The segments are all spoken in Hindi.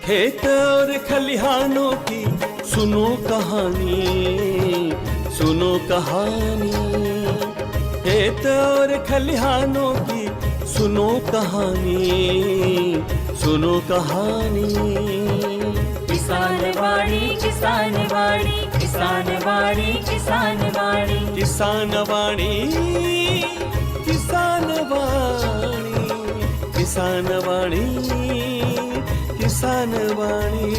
खेत और खलिहानों की सुनो कहानी, सुनो कहानी। खेत और खलिहानों की सुनो कहानी, सुनो कहानी। किसान वाणी, किसान वाणी, किसान वाणी, किसान वाणी, किसान वाणी, किसान वाणी, किसान वाणी, किसान वाणी।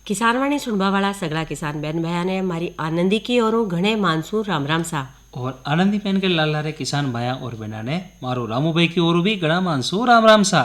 किसानवाणी सुनवावाळा सगळा किसान बहन भयाने मारी आनंदी की और घणे मानसू राम राम सा और आनंदी बहन के लालारे किसान भाया और बहना ने मारो रामू भाई की ओर भी गणा मानसू राम राम सा।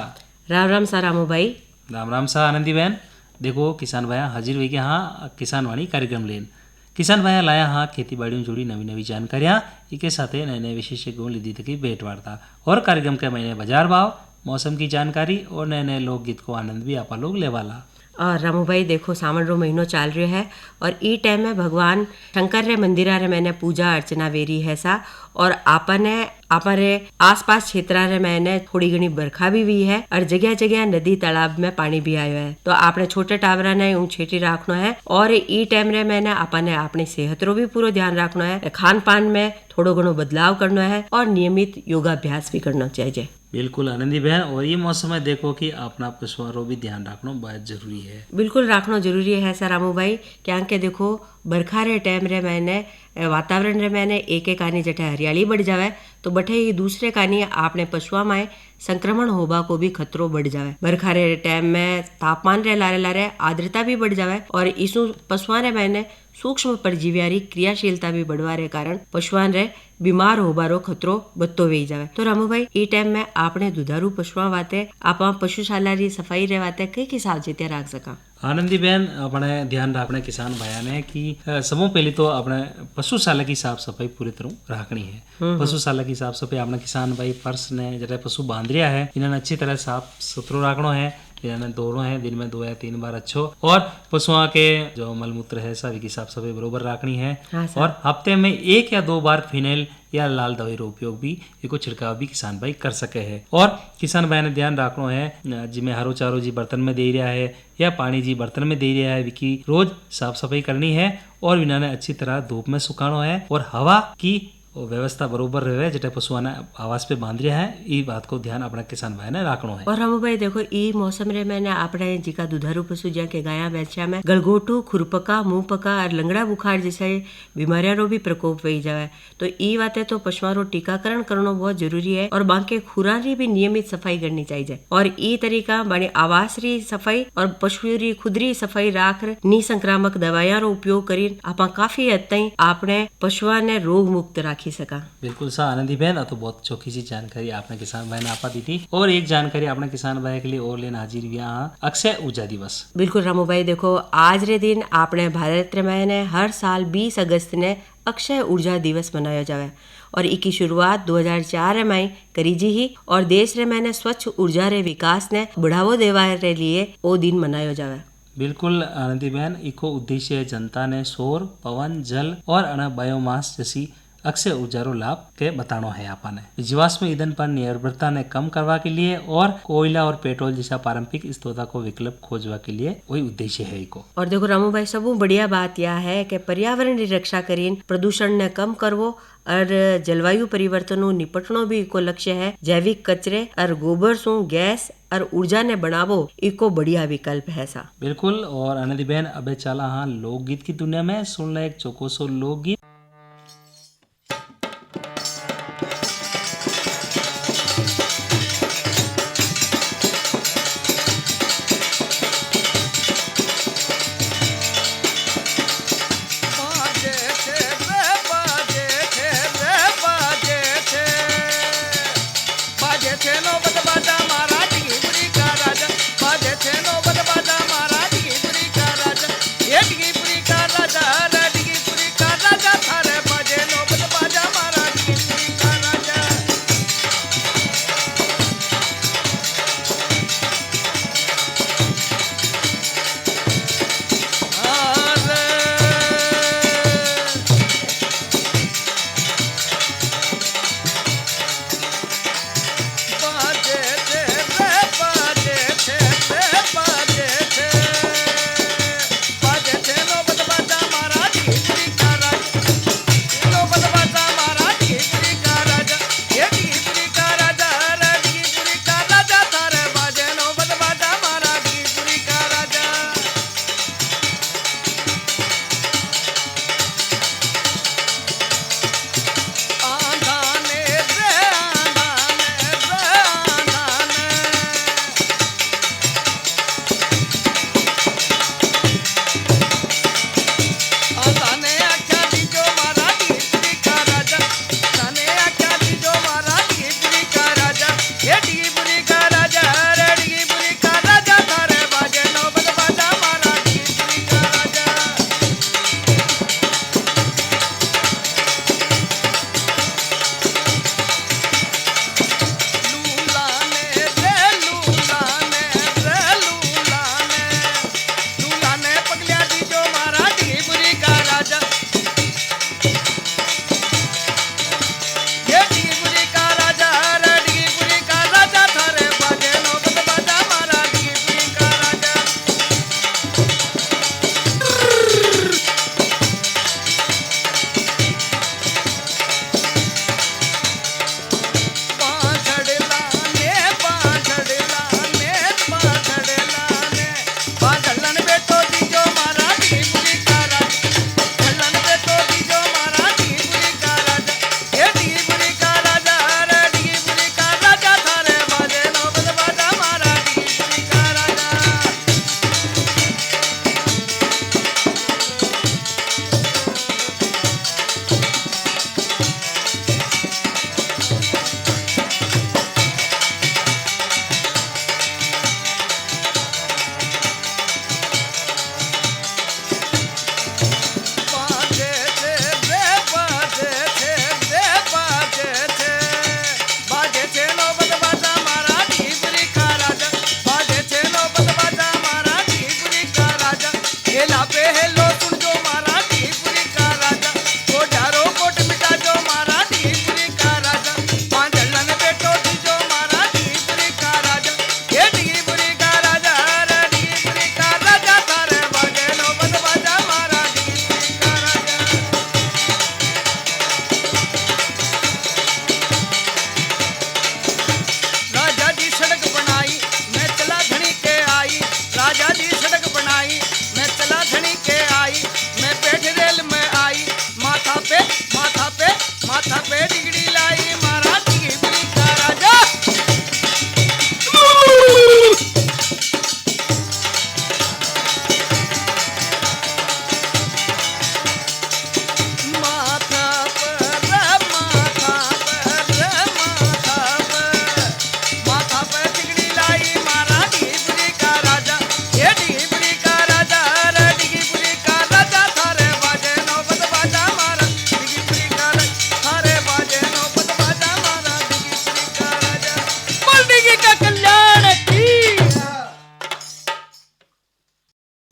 राम राम सा रामू भाई। राम राम सा आनंदी बहन। देखो किसान भाया हाजिर हुई के हाँ किसान वाणी कार्यक्रम लेन। किसान भाया लाया हाँ खेती बाड़ी जुड़ी नवी नवी जानकारियाँ इके साथ नए नए विशेषज्ञों लीधी तक भेंट वार्ता और कार्यक्रम के महीने बाजार भाव मौसम की जानकारी और नए नए लोकगीत को आनंद भी आपा लोग लेवाला। और रामू भाई देखो सावन रो महीनो चाल रहा है और ई टाइम में भगवान शंकर रे मंदिरा रे मैंने पूजा अर्चना वेरी है सा और आपने आपरे आसपास क्षेत्र रे मैंने थोड़ी घनी बरखा भी हुई है और जगह जगह नदी तालाब में पानी भी आयो है। तो आपने छोटे टावरा ने ऊँ छेटी रखना है और ई टाइम रे मैंने आपने अपनी सेहत रो भी पूरा ध्यान रखना है, खान पान में थोड़ो घणो बदलाव करना है और नियमित योगाभ्यास भी करना चाहिए। बिल्कुल आनंदी बहन। और ये मौसम में देखो कि अपना पशुओं भी ध्यान रखना बहुत जरूरी है। बिल्कुल रखना जरूरी है सर रामू भाई। क्या के देखो बरखा रे टाइम रे मैंने वातावरण रे मैंने एक एक आनी जटे हरियाली बढ़ जावे तो बठे ही दूसरे कानी आपने पशुआ में संक्रमण होबा को भी खतरो बढ़ जावे। बरखा रे टाइम में तापमान रे लारे लारे आर्द्रता भी बढ़ जावे और इसु पशुआ रे मैंने सूक्ष्म परजीवियारी क्रियाशीलता भी बढ़वा रे कारण पशुआन रे बीमार होबारो खतरो बत्तो वेई जावे। तो रामू भाई ई टाइम में आपने दुधारू पशुआ वाते आपा पशुशाला री सफाई रे वाते कई सावचेतियां राख सका। आनंदी बहन अपने ध्यान रखने किसान भाया ने कि समूह पहले तो अपने पशुशाला की साफ सफाई पूरी तरह रखनी है। पशुशाला की साफ सफाई अपना किसान भाई फर्श ने जरा पशु बांध रिया है इन्हें अच्छी तरह साफ सुथरो रखना है। इन्हें दोनों है दिन में 2 या 3 बार अच्छो और पशुओं के जो मलमूत्र है सभी की साफ सफाई बरोबर रखनी है। हाँ और हफ्ते में 1 या 2 बार फिनाइल या लाल दवाई रो उपयोग भी इको छिड़काव भी किसान भाई कर सके है। और किसान भाई ने ध्यान रखना है जिसमें हरो चारो जी बर्तन में दे रहा है या पानी जी बर्तन में दे रहा है विकी रोज साफ सफाई करनी है और इन्होंने अच्छी तरह धूप में सुखाना है और हवा की व्यवस्था बरोबर रहे जटे पशुआ ने आवास पे बांध रहा है। ये बात को ध्यान अपना किसान भाई ने रखना है। और रामू भाई देखो ई मौसम रे मैंने आपने जिका दुधारू पशु ज्या के गाया बैचा में गलगोटू खुरपका मुंह पका और लंगड़ा बुखार जैसे बीमारियां रो भी प्रकोप वही जावे। तो ई बातें तो पशुओं रो टीकाकरण करना बहुत जरूरी है और बाकी खुरा री भी नियमित सफाई करनी चाहिए। और ई तरीका बड़ी आवास री सफाई और पशु री खुद री सफाई राख निसंक्रामक दवाइयां रो उपयोग करी आप काफी हद तक आपने पशुओं ने रोग मुक्त राखी सका। बिल्कुल सा आनंदी बहन तो बहुत चौकी सी जानकारी आपने किसान भाई ने आपा दी थी। और एक जानकारी आपने किसान भाई के लिए और लेना हाजिर हुआ अक्षय ऊर्जा दिवस। बिल्कुल रामू भाई देखो आज रे दिन आपने भारत में हर साल 20 अगस्त ने अक्षय ऊर्जा दिवस मनाया जावे और इसकी शुरुआत 2004 में करी जी ही और देश रे मैंने स्वच्छ ऊर्जा रे विकास ने बढ़ावो देवा रे लिए वो दिन मनाया जावे। बिल्कुल आनंदी बहन इको उद्देश्य जनता ने सौर पवन जल और अना बायोमास जैसी अक्षय ऊर्जा रो लाभ के बताना है आपने। जीवाश्म ईंधन पर निर्भरता ने कम करवा के लिए और कोयला और पेट्रोल जैसा पारंपरिक स्रोतों को विकल्प खोजवा के लिए वही उद्देश्य है इको। और देखो रामू भाई सब बढ़िया बात यह है कि पर्यावरण की रक्षा करीन प्रदूषण ने कम करवो और जलवायु परिवर्तन निपटनो भी इको लक्ष्य है। जैविक कचरे और गोबर सु गैस और ऊर्जा ने बनावो इको बढ़िया विकल्प है सा। बिल्कुल। और आनंदी बहन अबे चला हाँ लोकगीत की दुनिया में सुनना एक चौकोसो लोकगीत। राजा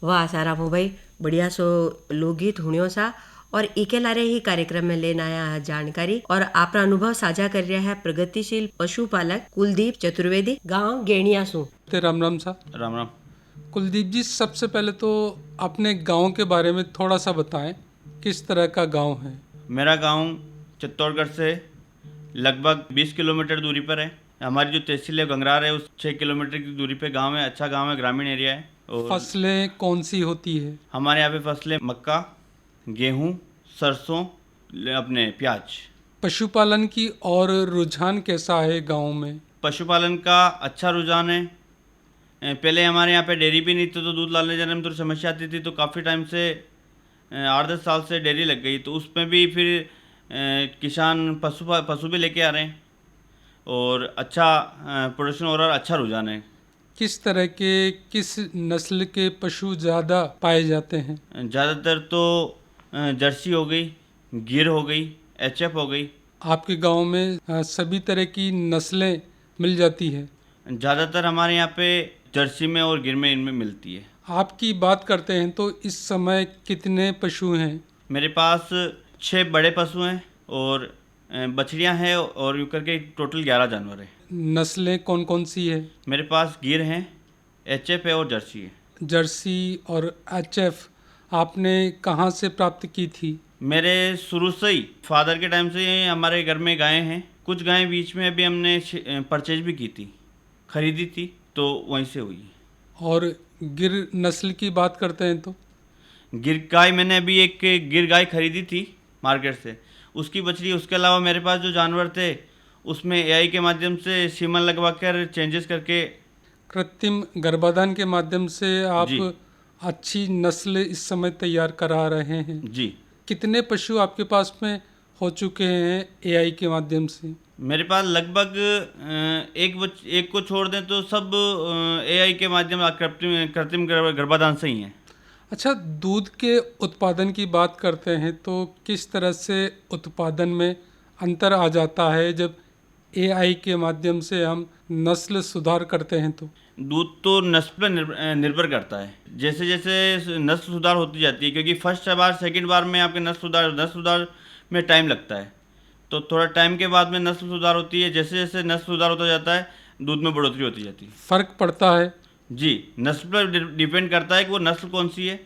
वाह सारामू भाई, बढ़िया सो लोकगीत हुणियो सा और इके लारे ही कार्यक्रम में लेना आया है जानकारी और अपना अनुभव साझा कर रहा है प्रगतिशील पशुपालक कुलदीप चतुर्वेदी, गांव गेणिया सु। राम राम सा। राम राम। कुलदीप जी, सबसे पहले तो अपने गांव के बारे में थोड़ा सा बताएं, किस तरह का गांव है? मेरा गांव चित्तौड़गढ़ से लगभग 20 किलोमीटर दूरी पर है। हमारी जो तहसील है गंगरार है, उस 6 किलोमीटर की दूरी पे गांव है। अच्छा गांव है, ग्रामीण एरिया है। और फसलें कौन सी होती है? हमारे यहाँ पे फसलें मक्का, गेहूँ, सरसों, अपने प्याज। पशुपालन की और रुझान कैसा है गांव में? पशुपालन का अच्छा रुझान है। पहले हमारे यहाँ पे डेयरी भी नहीं थी, तो दूध लाने जाने में थोड़ी समस्या आती थी, तो काफ़ी टाइम से 8-10 साल से डेयरी लग गई, तो उसमें भी फिर किसान पशु भी लेके आ रहे हैं और अच्छा प्रोडक्शन हो रहा है, अच्छा रुझान है। किस तरह के, किस नस्ल के पशु ज़्यादा पाए जाते हैं? ज़्यादातर तो जर्सी हो गई, गिर हो गई, एचएफ हो गई। आपके गांव में सभी तरह की नस्लें मिल जाती है? ज़्यादातर हमारे यहाँ पे जर्सी में और गिर में इनमें मिलती है। आपकी बात करते हैं तो इस समय कितने पशु हैं? मेरे पास 6 बड़े पशु हैं और बछड़ियाँ हैं और यूँ करके टोटल 11 जानवर हैं। नस्लें कौन कौन सी है? मेरे पास गिर हैं, एचएफ है और जर्सी है। जर्सी और एचएफ आपने कहाँ से प्राप्त की थी? मेरे शुरू से ही फादर के टाइम से ही हमारे घर में गायें हैं। कुछ गायें बीच में अभी हमने परचेज भी की थी, खरीदी थी, तो वहीं से हुई। और गिर नस्ल की बात करते हैं तो? गिर गाय मैंने अभी एक गिर गाय खरीदी थी मार्केट से, उसकी बछड़ी। उसके अलावा मेरे पास जो जानवर थे उसमें एआई के माध्यम से सीमन लगवा कर चेंजेस करके, कृत्रिम गर्भाधान के माध्यम से आप जी। अच्छी नस्ल इस समय तैयार करा रहे हैं। जी। कितने पशु आपके पास में हो चुके हैं एआई के माध्यम से? मेरे पास लगभग एक को छोड़ दें तो सब एआई के माध्यम कृत्रिम गर्भाधान से ही हैं। अच्छा, दूध के उत्पादन की बात करते हैं तो किस तरह से उत्पादन में अंतर आ जाता है जब एआई के माध्यम से हम नस्ल सुधार करते हैं? तो दूध तो नस्ल पर निर्भर करता है। जैसे जैसे नस्ल सुधार होती जाती है, क्योंकि फर्स्ट बार सेकंड बार में आपके नस्ल सुधार में टाइम लगता है, तो थोड़ा टाइम के बाद में नस्ल सुधार होती है। जैसे जैसे नस्ल सुधार होता जाता है, दूध में बढ़ोतरी होती जाती है। फर्क पड़ता है? जी, नस्ल पर डिपेंड करता है कि वो नस्ल कौन सी है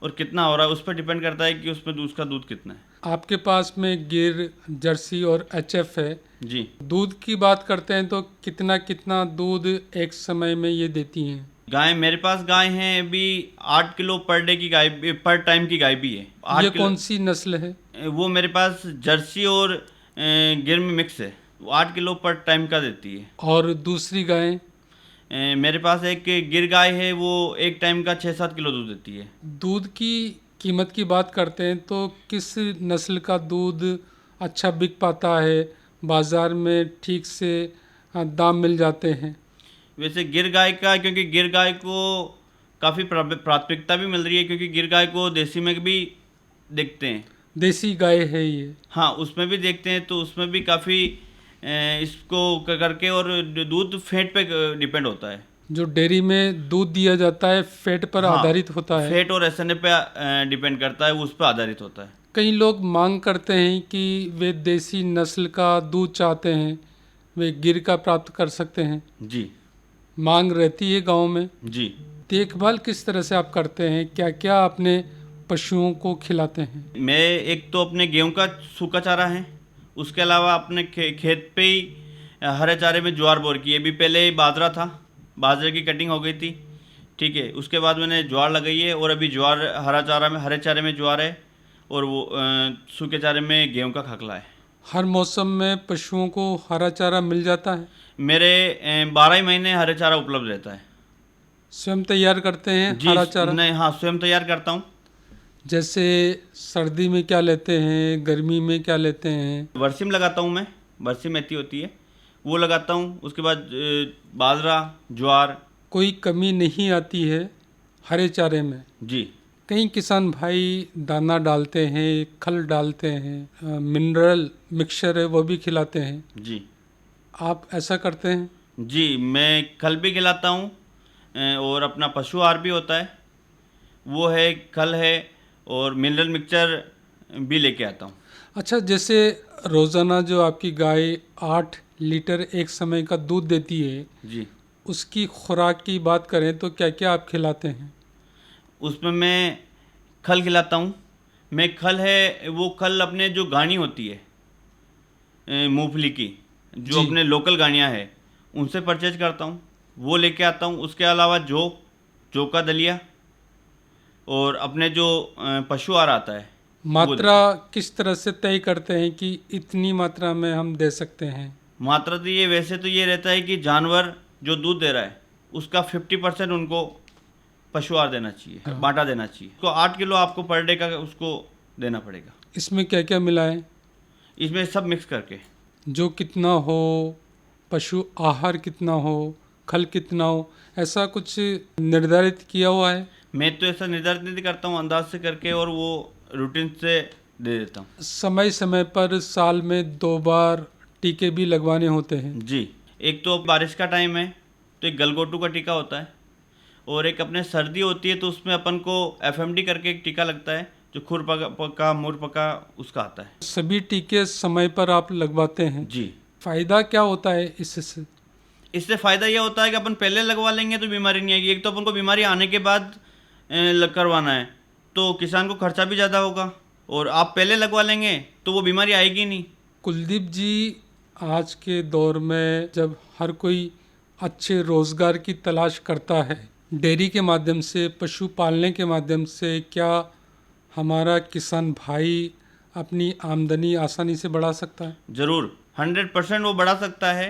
और कितना हो रहा है, उस पर डिपेंड करता है कि उसमें उसका दूध कितना है। आपके पास में गिर, जर्सी और एचएफ है। जी। दूध की बात करते हैं तो कितना कितना दूध एक समय में ये देती हैं? गाय, मेरे पास गाय हैं अभी 8 किलो पर डे की गाय, पर टाइम की गाय भी है। ये कौन सी नस्ल है? वो मेरे पास जर्सी और गिर में मिक्स है, वो 8 किलो पर टाइम का देती है। और दूसरी गायें? मेरे पास एक गिर गाय है, वो एक टाइम का 6-7 किलो दूध देती है। दूध की कीमत की बात करते हैं तो किस नस्ल का दूध अच्छा बिक पाता है, बाज़ार में ठीक से दाम मिल जाते हैं? वैसे गिर गाय का, क्योंकि गिर गाय को काफ़ी प्राथमिकता भी मिल रही है, क्योंकि गिर गाय को देसी में भी देखते हैं। देसी गाय है ये? हाँ, उसमें भी देखते हैं, तो उसमें भी काफ़ी इसको करके, और दूध फैट पे डिपेंड होता है। जो डेयरी में दूध दिया जाता है फैट पर आधारित होता है? फैट और एसएनए पे डिपेंड करता है, वो उस पर आधारित होता है। कई लोग मांग करते हैं कि वे देसी नस्ल का दूध चाहते हैं, वे गिर का प्राप्त कर सकते हैं? जी। मांग रहती है गांव में? जी। देखभाल किस तरह से आप करते हैं, क्या क्या अपने पशुओं को खिलाते हैं? मैं एक तो अपने गेहूं का सूखा चारा है, उसके अलावा अपने खेत पे ही हरे चारे में ज्वार बोर की है। अभी पहले बाजरा था, बाजरे की कटिंग हो गई थी, ठीक है। उसके बाद मैंने ज्वार लगाई है, और अभी ज्वार हरे चारे में ज्वार है, और वो सूखे चारे में गेहूं का खकला है। हर मौसम में पशुओं को हरा चारा मिल जाता है? मेरे 12 ही महीने हरे चारा उपलब्ध रहता है। स्वयं तैयार करते हैं हरा चारा? नहीं, हाँ, स्वयं तैयार करता हूँ। जैसे सर्दी में क्या लेते हैं, गर्मी में क्या लेते हैं? बरसीम लगाता हूँ मैं, बरसी मेथी होती है वो लगाता हूँ। उसके बाद बाजरा, ज्वार। कोई कमी नहीं आती है हरे चारे में? जी। कई किसान भाई दाना डालते हैं, खल डालते हैं, मिनरल मिक्सचर है वो भी खिलाते हैं। जी। आप ऐसा करते हैं? जी, मैं खल भी खिलाता हूँ, और अपना पशु आहार भी होता है वो है, खल है और मिनरल मिक्सचर भी लेके आता हूँ। अच्छा, जैसे रोज़ाना जो आपकी गाय 8 लीटर एक समय का दूध देती है, जी, उसकी खुराक की बात करें तो क्या क्या आप खिलाते हैं? उसमें मैं खल खिलाता हूँ। मैं खल है, वो खल अपने जो गानी होती है मूंगफली की, जो जी। अपने लोकल गानियाँ है, उनसे परचेज करता हूँ, वो लेके आता हूँ। उसके अलावा जौ का दलिया और अपने जो पशु आहार आता है वो मात्रा किस तरह से तय करते हैं कि इतनी मात्रा में हम दे सकते हैं? मात्रा तो ये, वैसे तो ये रहता है कि जानवर जो दूध दे रहा है उसका 50% उनको पशु आहार देना चाहिए, बांटा देना चाहिए। तो 8 किलो आपको पर डे का उसको देना पड़ेगा। इसमें क्या क्या मिलाएं? इसमें सब मिक्स करके, जो कितना हो, पशु आहार कितना हो, खल कितना हो, ऐसा कुछ निर्धारित किया हुआ है? मैं तो ऐसा निर्धारित नहीं करता हूँ, अंदाज से करके और वो रूटीन से दे देता हूँ। समय समय पर साल में 2 बार टीके भी लगवाने होते हैं। जी, एक तो बारिश का टाइम है तो एक गलगोटू का टीका होता है, और एक अपने सर्दी होती है तो उसमें अपन को FMD करके एक टीका लगता है, जो खुर पका मुर पका उसका आता है। सभी टीके समय पर आप लगवाते हैं। जी, फायदा क्या होता है इससे? इससे फ़ायदा यह होता है कि अपन पहले लगवा लेंगे तो बीमारी नहीं आएगी। एक तो अपन को बीमारी आने के बाद करवाना है तो किसान को खर्चा भी ज़्यादा होगा, और आप पहले लगवा लेंगे तो वो बीमारी आएगी नहीं। कुलदीप जी, आज के दौर में जब हर कोई अच्छे रोजगार की तलाश करता है, डेयरी के माध्यम से, पशु पालने के माध्यम से, क्या हमारा किसान भाई अपनी आमदनी आसानी से बढ़ा सकता है? ज़रूर, 100% वो बढ़ा सकता है।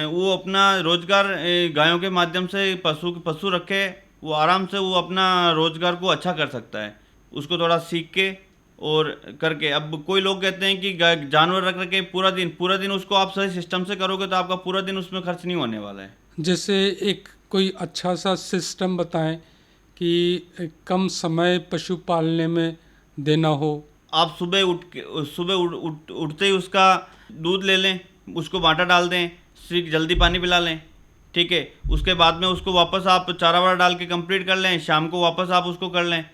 वो अपना रोजगार गायों के माध्यम से पशु रखे, वो आराम से वो अपना रोजगार को अच्छा कर सकता है। उसको थोड़ा सीख के और करके, अब कोई लोग कहते हैं कि जानवर रख के पूरा दिन उसको आप सही सिस्टम से करोगे तो आपका पूरा दिन उसमें खर्च नहीं होने वाला है। जैसे एक कोई अच्छा सा सिस्टम बताएं कि कम समय पशु पालने में देना हो। आप सुबह उठते ही उसका दूध ले लें, उसको बाटा डाल दें, जल्दी पानी पिला लें, ठीक है। उसके बाद में उसको वापस आप चारा वारा डाल के कंप्लीट कर लें, शाम को वापस आप उसको कर लें,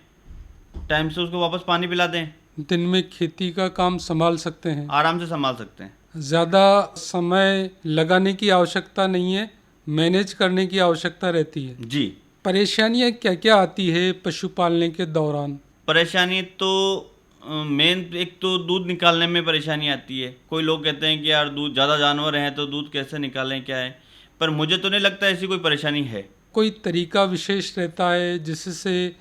टाइम से उसको वापस पानी पिला दें। दिन में खेती का काम संभाल सकते हैं, आराम से संभाल सकते हैं। ज़्यादा समय लगाने की आवश्यकता नहीं है, मैनेज करने की आवश्यकता रहती है। जी, परेशानियाँ क्या क्या आती है पशु पालने के दौरान? परेशानी तो मेन एक तो दूध निकालने में परेशानी आती है। कोई लोग कहते हैं कि यार दूध ज़्यादा जानवर हैं तो दूध कैसे निकालें, क्या है, पर मुझे तो नहीं लगता ऐसी कोई परेशानी है। कोई तरीका विशेष रहता है जिससे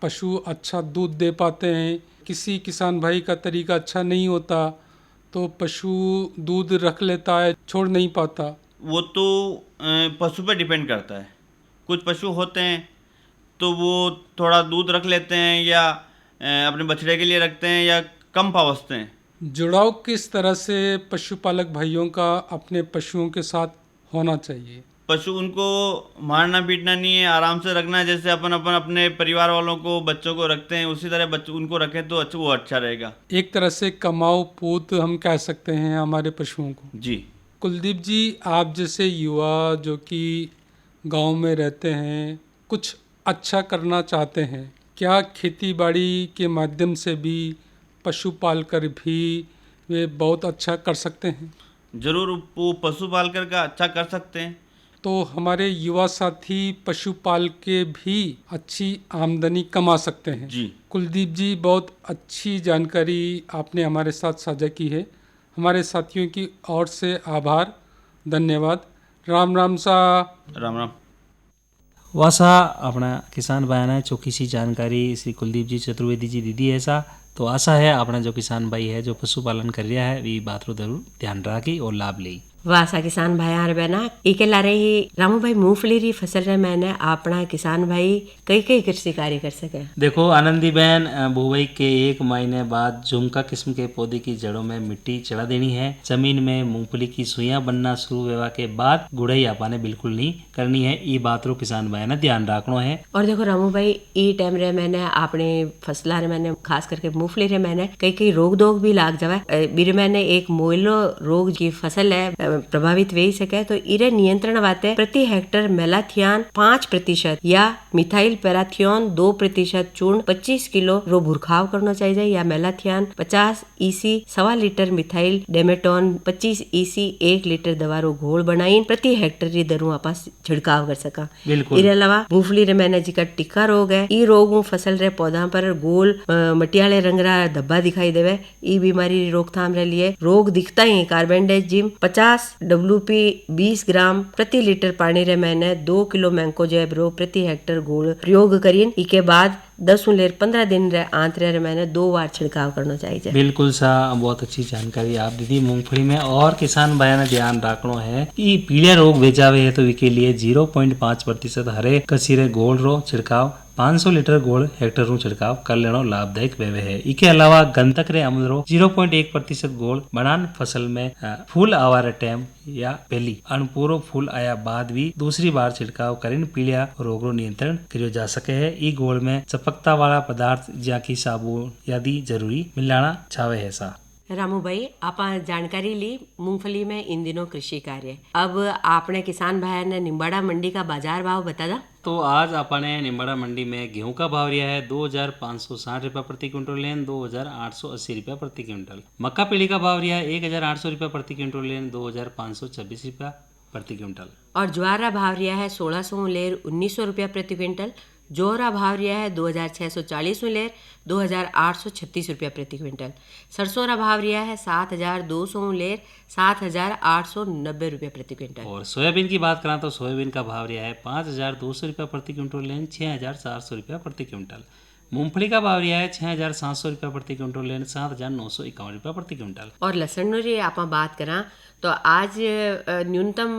पशु अच्छा दूध दे पाते हैं? किसी किसान भाई का तरीका अच्छा नहीं होता तो पशु दूध रख लेता है, छोड़ नहीं पाता। वो तो पशु पे डिपेंड करता है। कुछ पशु होते हैं तो वो थोड़ा दूध रख लेते हैं या अपने बछड़े के लिए रखते हैं या कम पावसते हैं। जुड़ाव किस तरह से पशुपालक भाइयों का अपने पशुओं के साथ होना चाहिए? पशु उनको मारना पीटना नहीं है, आराम से रखना है। जैसे अपन अपने परिवार वालों को, बच्चों को रखते हैं, उसी तरह बच्चों उनको रखें तो वो अच्छा रहेगा। एक तरह से कमाओ पूत हम कह सकते हैं हमारे पशुओं को। जी, कुलदीप जी, आप जैसे युवा जो कि गांव में रहते हैं, कुछ अच्छा करना चाहते हैं, क्या खेती बाड़ी के माध्यम से भी पशु पाल कर भी वे बहुत अच्छा कर सकते हैं? ज़रूर, वो पशु पालकर का अच्छा कर सकते हैं। तो हमारे युवा साथी पशुपाल के भी अच्छी आमदनी कमा सकते हैं। जी, कुलदीप जी, बहुत अच्छी जानकारी आपने हमारे साथ साझा की है। हमारे साथियों की ओर से आभार, धन्यवाद। राम राम सा। राम राम। वासा अपना किसान भाई ने चौकी सी जानकारी श्री कुलदीप जी चतुर्वेदी जी दीदी ऐसा तो आशा है अपना जो किसान भाई है जो पशुपालन कर रहा है वी बात रो जरूर ध्यान रखी और लाभ ली। वासा किसान भाई यार बहना इके ला रही रामू भाई मूंगफली री फसल रे मैंने अपना किसान भाई कई कई कृषि कार्य कर सके। देखो आनंदी बहन, बुआई के 1 महीने बाद झुमका किस्म के पौधे की जड़ों में मिट्टी चढ़ा देनी है। जमीन में मूंगफली की सुइयां बनना शुरू हुआ के बाद गुड़ाई आपाने बिल्कुल नहीं करनी है। ये बात रो किसान भाई ने ध्यान रखना है। और देखो रामू भाई, ई टाइम रे मैंने अपने फसला रे मैंने खास करके मूंगफली रे मैंने कई कई रोग दोग भी लाग जावे। बीरे मैंने एक मोइलो रोग की फसल है प्रभावित वे सके तो इरे नियंत्रण वास्ते प्रति हेक्टर मेलाथियान 5% या मिथाइल पैराथियोन 2% चूर्ण 25 किलो रो भुरखाव करना चाहिए, या malathion 50 EC 1.25 litre methyl demeton 25 EC 1 litre दवा रो घोल बनाई प्रति हेक्टर री दरू आपा छिड़काव कर सका। बिल्कुल। इरे अलावा मूंगफली रे मैंने जिका टिक्का रोग है, ई रोग फसल रे पौधा पर गोल मटियाले रंग रा धब्बा दिखाई देवे। ई बीमारी रोकथाम रे लिए रोग दिखता ही कार्बेंडाजिम 50 WP 20 ग्राम प्रति लीटर पानी रे मैंने 2 किलो मैंकोजेब रो प्रति हेक्टर गोल प्रयोग करीन। इके बाद 10 लेर 15 दिन रे आंतरे रे मैंने 2 बार छिड़काव करना चाहिए। बिल्कुल सा, बहुत अच्छी जानकारी आप दीदी मूंगफली में। और किसान भाई ने ध्यान रखना है कि पीलिया रोग बेचावे है तो इसके लिए 0.5% हरे कसीरे गोल रो छिड़काव 500 लीटर गोल हेक्टर रू छिड़काव कर लेना लाभदायक वेवे है। इसके अलावा गंधक रे अम्ल रो 0.1% गोल बनान फसल में फूल आवारे टाइम या पहली अनपूरो फूल आया बाद भी दूसरी बार छिड़काव करीन पीलिया रोग रो नियंत्रण करियो जा सके है। ई गोल में चपकता वाला पदार्थ ज्या की साबुन आदि जरूरी मिलाना चावे है सा। रामू भाई, आप जानकारी ली मूंगफली में इन दिनों कृषि कार्य। अब आपने किसान भाई ने निम्बाड़ा मंडी का बाजार भाव बता दा। तो आज अपने निम्बाड़ा मंडी में गेहूं का भाव रिया है 2560 रुपया प्रति क्विंटल लेन 2880 रुपया प्रति क्विंटल। मक्का पीली का भाव रिया है 1800 रुपया प्रति क्विंटल लेन 2526 रुपया प्रति क्विंटल। और ज्वारा भाव रिया है 1600 लेर 1900 रुपया प्रति क्विंटल। जोहरा भाव रिया है 2640 लेर 2836 रुपया प्रति क्विंटल। सरसों रा भाव रिया है 7200 लेर 7890 रुपया प्रति क्विंटल। और सोयाबीन की बात करें तो सोयाबीन का भाव रिया है 5200 रुपया प्रति क्विंटल लेन 6400 रुपया प्रति क्विंटल। मूंगफली का भाव रिया है 6700 रुपया प्रति क्विंटल लेन 7951 रुपया प्रति क्विंटल। और लहसुन री आप बात करा तो आज न्यूनतम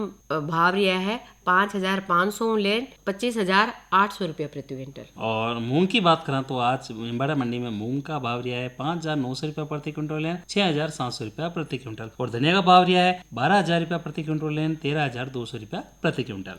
भाव रिया है 5500 लेन 25800 रुपया प्रति क्विंटल। और मूंग की बात करें तो आज निम्बाड़ा मंडी में मूंग का भाव रिया है 5900 रुपया प्रति क्विंटल लेन 6700 रुपया प्रति क्विंटल। और धनिया का भाव रिया है 12000 रुपया प्रति क्विंटल लेन 13200 रुपया प्रति क्विंटल।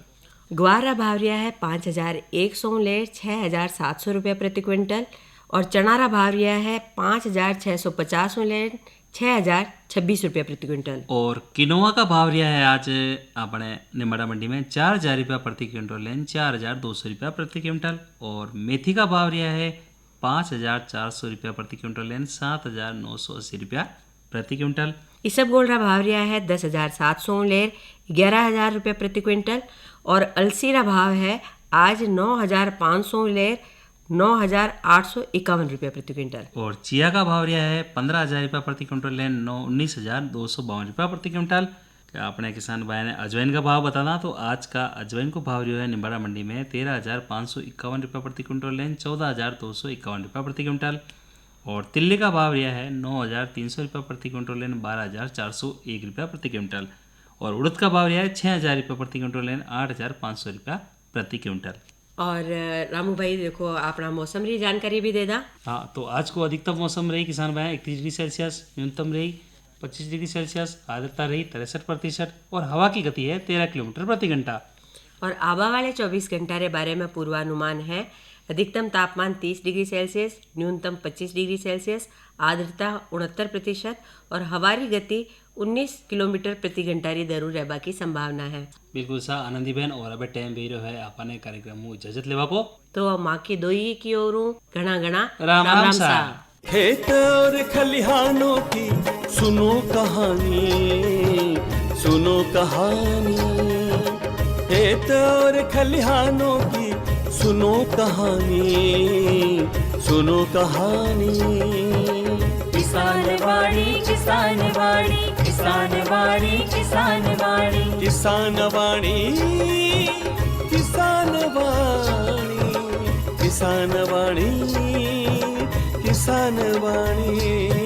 ग्वार भाव रिया है 5100 लेर 6700 रुपया प्रति क्विंटल। और चना रा भाव रिया है 5650 लेर 6026 रुपया प्रति क्विंटल। और किनोआ का भाव रिया है आज अपने निम्बाड़ा मंडी में 4000 रुपया प्रति क्विंटल लेन 4200 रुपया प्रति क्विंटल। और मेथी का भाव रिया है 5400 रुपया प्रति क्विंटल लेन 7980 रुपया प्रति क्विंटल। इसबगोल रा भाव रिया है 10700 लेर 11000 रुपया प्रति क्विंटल। और अलसी रा भाव है आज 9500 लेर 9851 रुपया प्रति क्विंटल। और चिया का भाव रिया है 15000 रुपया प्रति क्विंटल लेन 19252 रुपया प्रति क्विंटल। क्या अपने किसान भाई ने अजवाइन का भाव बताना तो आज का अजवाइन को भाव रिया है निम्बाड़ा मंडी में 13551 रुपया प्रति क्विंटल लेन 14251 रुपया प्रति क्विंटल। और तिल्ली का भाव रिया है 9300 रुपया प्रति क्विंटल लेन 12401 रुपया प्रति क्विंटल। और उड़द का भाव रिया है 6000 रुपया प्रति क्विंटल लेन 8500 रुपया प्रति क्विंटल। और रामू भाई देखो अपना मौसम री जानकारी भी दे दा। हाँ, तो आज को अधिकतम मौसम रही किसान भाई 31 डिग्री सेल्सियस, न्यूनतम रही 25 डिग्री सेल्सियस, आर्द्रता रही 63% और हवा की गति है 13 किलोमीटर प्रति घंटा। और आबा वाले 24 घंटा रे बारे में पूर्वानुमान है। अधिकतम तापमान 30 डिग्री सेल्सियस, न्यूनतम 25 डिग्री सेल्सियस, आर्द्रता 69% और हवारी गति 19 किलोमीटर प्रति घंटा री दरू रहबा की संभावना है। बिल्कुल सा आनंदी बहन। और अब टाइम भी रहो है अपने कार्यक्रम में इजाजत लेवा को। तो माँ की दोई की ओरू घना घना राम राम सा। खेत और खलिहानों की सुनो कहानी, सुनो कहानी। खेत और खलिहानों की सुनो कहानी, सुनो कहानी। किसान वाणी किसान वाणी किसान वाणी किसान वाणी किसान वाणी किसान वाणी किसान वाणी किसान वाणी।